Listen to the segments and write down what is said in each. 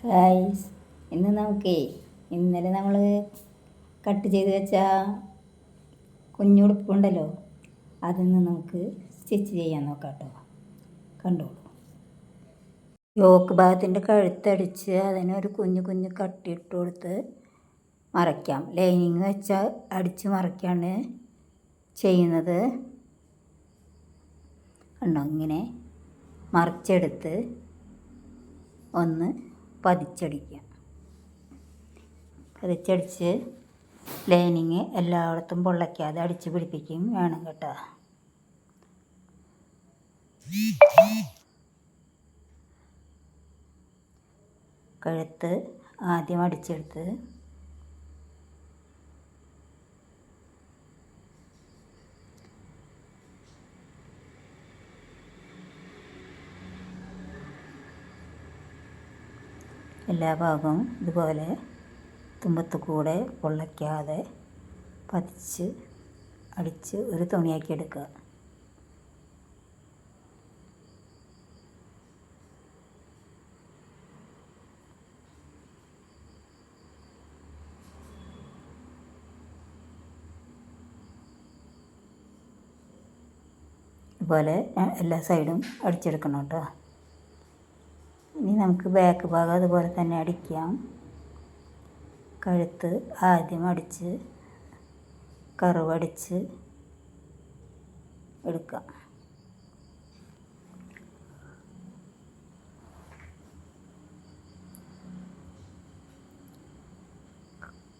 Hi. ഇന്ന് ഇന്നലെ നമ്മൾ കട്ട് ചെയ്ത് വെച്ച കുഞ്ഞുടുപ്പുണ്ടല്ലോ, അതിന്ന് നമുക്ക് സ്റ്റിച്ച് ചെയ്യാൻ നോക്കാം കേട്ടോ. കണ്ടോളൂ. യോക്ക് ഭാഗത്തിൻ്റെ കഴുത്തടിച്ച് അതിനൊരു കുഞ്ഞു കുഞ്ഞു കട്ടിയിട്ട് കൊടുത്ത് മറയ്ക്കാം. ലൈനിങ് വെച്ചാൽ അടിച്ച് മറയ്ക്കാണ് ചെയ്യുന്നത്. കണ്ടോ, ഇങ്ങനെ മറിച്ചെടുത്ത് ഒന്ന് പതിച്ചടിക്കുക. പതിച്ചടിച്ച് ലൈനിങ് എല്ലായിടത്തും പൊള്ളയ്ക്കാതെ അടിച്ച് പിടിപ്പിക്കും വേണം കേട്ടോ. കഴുത്ത് ആദ്യം അടിച്ചെടുത്ത് എല്ലാ ഭാഗവും ഇതുപോലെ തുമ്പത്ത് കൂടെ പൊള്ളയ്ക്കാതെ പതിച്ച് അടിച്ച് ഒരു തുണിയാക്കി എടുക്കുക. ഇതുപോലെ എല്ലാ സൈഡും അടിച്ചെടുക്കണം കേട്ടോ. ഇനി നമുക്ക് ബാക്ക് ഭാഗം അതുപോലെ തന്നെ അടിക്കാം. കഴുത്ത് ആദ്യം അടിച്ച് കർവടിച്ച് എടുക്കാം.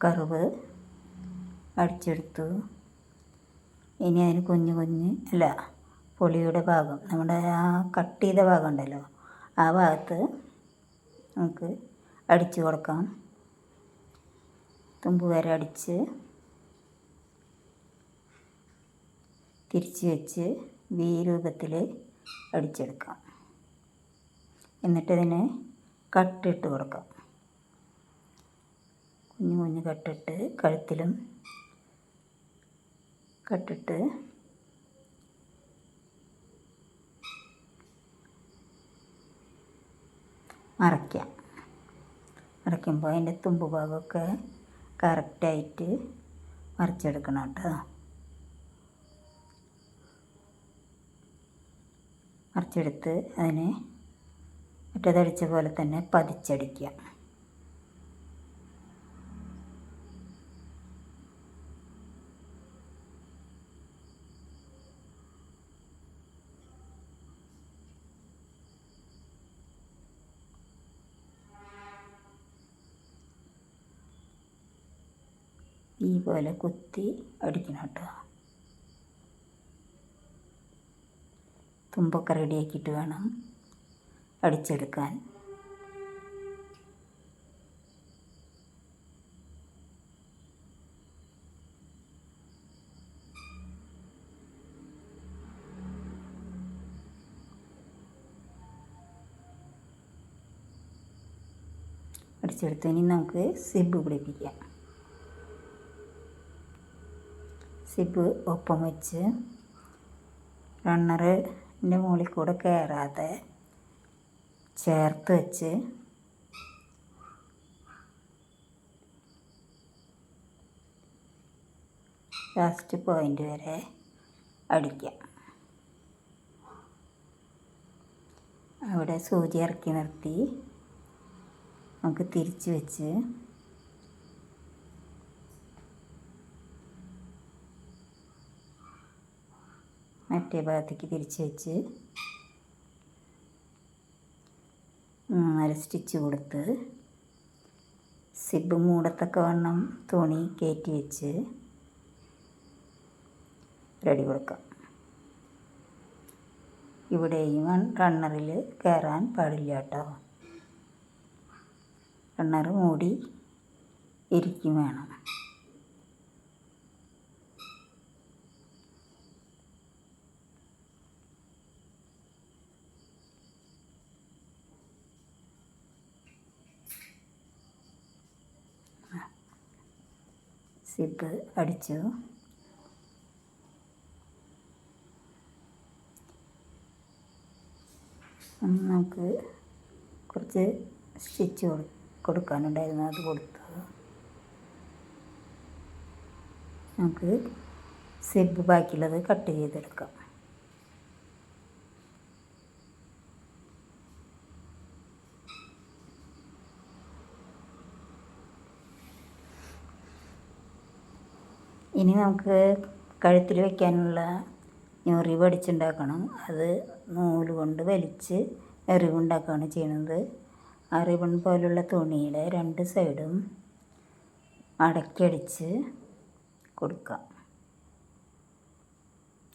കർവ് അടിച്ചെടുത്തു. ഇനി അതിന് കുഞ്ഞു പൊളിയുടെ ഭാഗം, നമ്മുടെ ആ കട്ട് ചെയ്ത ഭാഗം ഉണ്ടല്ലോ, ആ ഭാഗത്ത് നമുക്ക് അടിച്ചു കൊടുക്കാം. തുമ്പ് വരെ അടിച്ച് തിരിച്ച് വെച്ച് വി രൂപത്തിൽ അടിച്ചെടുക്കാം. എന്നിട്ടതിന് കട്ടിട്ട് കൊടുക്കാം. കുഞ്ഞു കുഞ്ഞു കട്ടിട്ട് കഴുത്തിലും കട്ടിട്ട് മറയ്ക്കാം. മറയ്ക്കുമ്പോൾ അതിൻ്റെ തുമ്പ് ഭാഗമൊക്കെ കറക്റ്റായിട്ട് മറിച്ചെടുക്കണം കേട്ടോ. മറിച്ചെടുത്ത് അതിനെ മറ്റേതടിച്ച പോലെ തന്നെ പതിച്ചടിക്കുക. ഈ പോലെ കുത്തി അടിക്കണം കേട്ടോ. തുമ്പൊക്കെ റെഡിയാക്കിയിട്ട് വേണം അടിച്ചെടുക്കാൻ. അടിച്ചെടുത്ത് ഇനി നമുക്ക് സിബ് പിടിപ്പിക്കാം. സിബ് ഒപ്പം വെച്ച് റണ്ണറിൻ്റെ മുകളിൽ കൂടെ കയറാതെ ചേർത്ത് വെച്ച് ലാസ്റ്റ് പോയിൻ്റ് വരെ അടിക്കാം. അവിടെ സൂചി ഇറക്കി നിർത്തി നമുക്ക് തിരിച്ച് വെച്ച് മറ്റേ ഭാഗത്തേക്ക് തിരിച്ച് വെച്ച് 4 സ്റ്റിച്ച് കൊടുത്ത് സിബ് മൂടത്തൊക്കെ വണ്ണം തുണി കയറ്റി വെച്ച് റെഡി കൊടുക്കാം. ഇവിടെയും റണ്ണറിൽ കയറാൻ പാടില്ല കേട്ടോ. റണ്ണർ മൂടി ഇരിക്കും വേണം. സിബ് അടിച്ചു. നമുക്ക് കുറച്ച് സ്റ്റിച്ച് കൊടുക്കാനുണ്ടായിരുന്നു, അത് കൊടുത്തു. നമുക്ക് സിബ് ബാക്കിയുള്ളത് കട്ട് ചെയ്തെടുക്കാം. ഇനി നമുക്ക് കഴുത്തിൽ വയ്ക്കാനുള്ള ഞൊറിവ് അടിച്ചുണ്ടാക്കണം. അത് നൂല് കൊണ്ട് വലിച്ച് എറിവുണ്ടാക്കുകയാണ് ചെയ്യുന്നത്. ആ റിബൺ പോലുള്ള തുണിയുടെ 2 സൈഡും മടക്കിയടിച്ച് കൊടുക്കാം.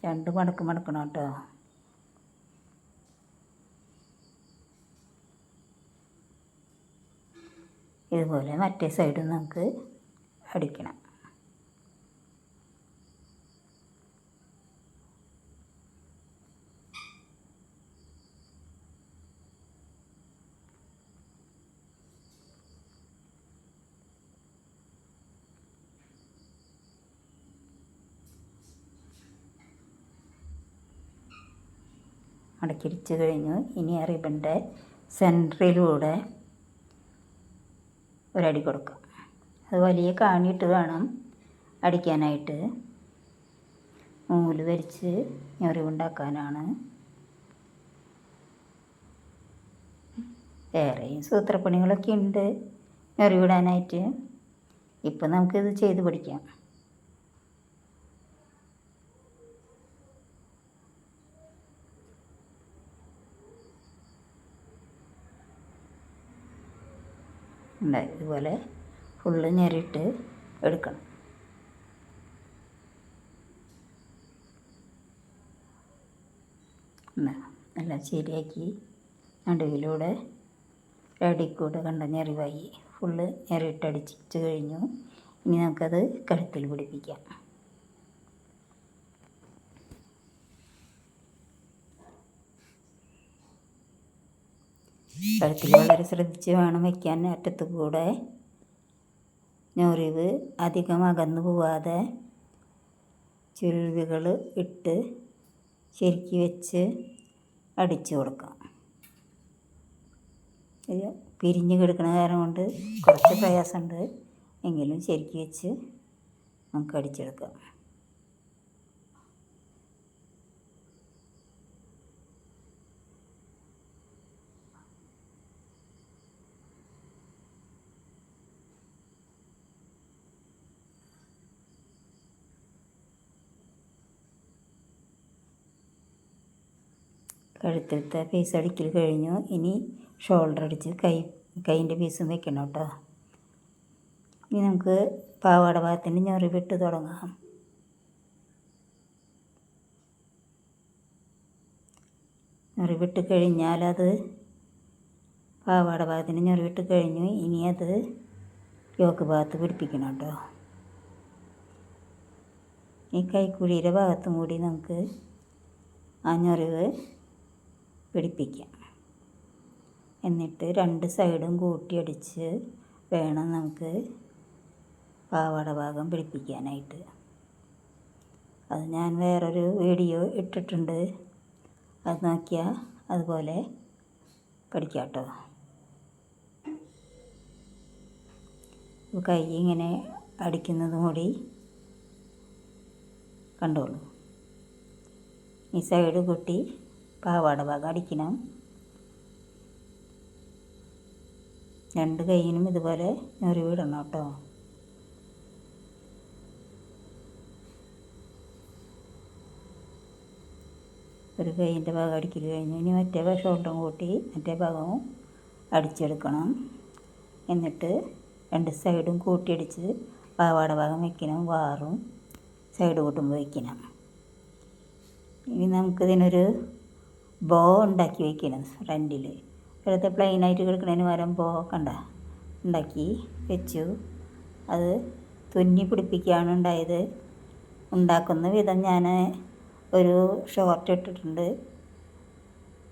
2 മടക്ക് മടക്കണം കേട്ടോ. ഇതുപോലെ മറ്റേ സൈഡും നമുക്ക് അടിക്കണം. മടക്കിടിച്ച് കഴിഞ്ഞു. ഇനി ആ റിബണിൻ്റെ സെൻറ്ററിലൂടെ ഒരടി കൊടുക്കാം. അത് വലിയ കാണിയിട്ട് വേണം അടിക്കാനായിട്ട്. നൂല് വലിച്ച് ഞൊറിവുണ്ടാക്കാനാണ്. വേറെയും സൂത്രപ്പണികളൊക്കെ ഉണ്ട് ഞൊറിവിടാനായിട്ട്. ഇപ്പം നമുക്കിത് ചെയ്ത് പഠിക്കാം. ഇതുപോലെ ഫുള്ള് ഞെറിയിട്ട് എടുക്കണം. എല്ലാം ശരിയാക്കി നടുവിലൂടെ അടിക്കൂടെ കണ്ട ഞെറിവായി ഫുള്ള് ഞെറിയിട്ട് അടിച്ചിട്ട് കഴിഞ്ഞു. ഇനി നമുക്കത് കഴുത്തിൽ പിടിപ്പിക്കാം. കഴുത്തിൽ വളരെ ശ്രദ്ധിച്ച് വേണം വയ്ക്കാൻ. അറ്റത്ത് കൂടെ ഞൊറിവ് അധികം അകന്നു പോവാതെ ചുരുളുകൾ ഇട്ട് ശരിക്ക് വെച്ച് അടിച്ചു കൊടുക്കാം. പിരിഞ്ഞ് കിടക്കുന്ന കാരണം കൊണ്ട് കുറച്ച് പ്രയാസമുണ്ട്, എങ്കിലും ശരിക്ക് വെച്ച് നമുക്ക് അടിച്ചെടുക്കാം. കഴുത്തിലത്തെ പീസ് അടിക്കൽ കഴിഞ്ഞു. ഇനി ഷോൾഡർ അടിച്ച് കൈൻ്റെ പീസും വെക്കണം കേട്ടോ. ഇനി നമുക്ക് പാവാട ഭാഗത്തിൻ്റെ ഞൊറിവിട്ട് തുടങ്ങാം. ഞൊറിവിട്ട് കഴിഞ്ഞാൽ അത് പാവാട ഭാഗത്തിൻ്റെ ഞൊറിവിട്ട് കഴിഞ്ഞു. ഇനി അത് യോക്ക് ഭാഗത്ത് പിടിപ്പിക്കണം കേട്ടോ. ഈ കൈക്കുഴിയുടെ ഭാഗത്തും കൂടി നമുക്ക് ആ ഞൊറിവ് പിടിപ്പിക്കാം. എന്നിട്ട് 2 സൈഡും കൂട്ടിയടിച്ച് വേണം നമുക്ക് പാവാട ഭാഗം പിടിപ്പിക്കാനായിട്ട്. അത് ഞാൻ വേറൊരു വീഡിയോ ഇട്ടിട്ടുണ്ട്, അത് നോക്കിയാൽ അതുപോലെ പഠിക്കാം കേട്ടോ. കൈ ഇങ്ങനെ അടിക്കുന്നതും കൂടി കണ്ടോളൂ. ഈ സൈഡ് കൂട്ടി പാവാട ഭാഗം അടിക്കണം. 2 കൈയിനും ഇതുപോലെ ഞൊറിവിടണം കേട്ടോ. ഒരു കൈയിൻ്റെ ഭാഗം അടിക്കൽ കഴിഞ്ഞു. ഇനി മറ്റേ ഷോൾഡറും കൂട്ടി മറ്റേ ഭാഗവും അടിച്ചെടുക്കണം. എന്നിട്ട് 2 സൈഡും കൂട്ടിയടിച്ച് പാവാട ഭാഗം വയ്ക്കണം. വാറും സൈഡ് കൂട്ടുമ്പോൾ വയ്ക്കണം. ഇനി നമുക്കിതിനൊരു ബോ ഉണ്ടാക്കി വയ്ക്കണം. ഫ്രണ്ടിൽ വെറുതെ പ്ലെയിനായിട്ട് കിടക്കുന്നതിന് പകരം ബോ കണ്ട ഉണ്ടാക്കി വെച്ചു. അത് തുന്നി പിടിപ്പിക്കുകയാണ് ഉണ്ടായത്. ഉണ്ടാക്കുന്ന വിധം ഞാൻ ഒരു ഷോർട്ട് ഇട്ടിട്ടുണ്ട്.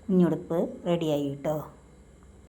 കുഞ്ഞുടുപ്പ് റെഡിയായി കേട്ടോ.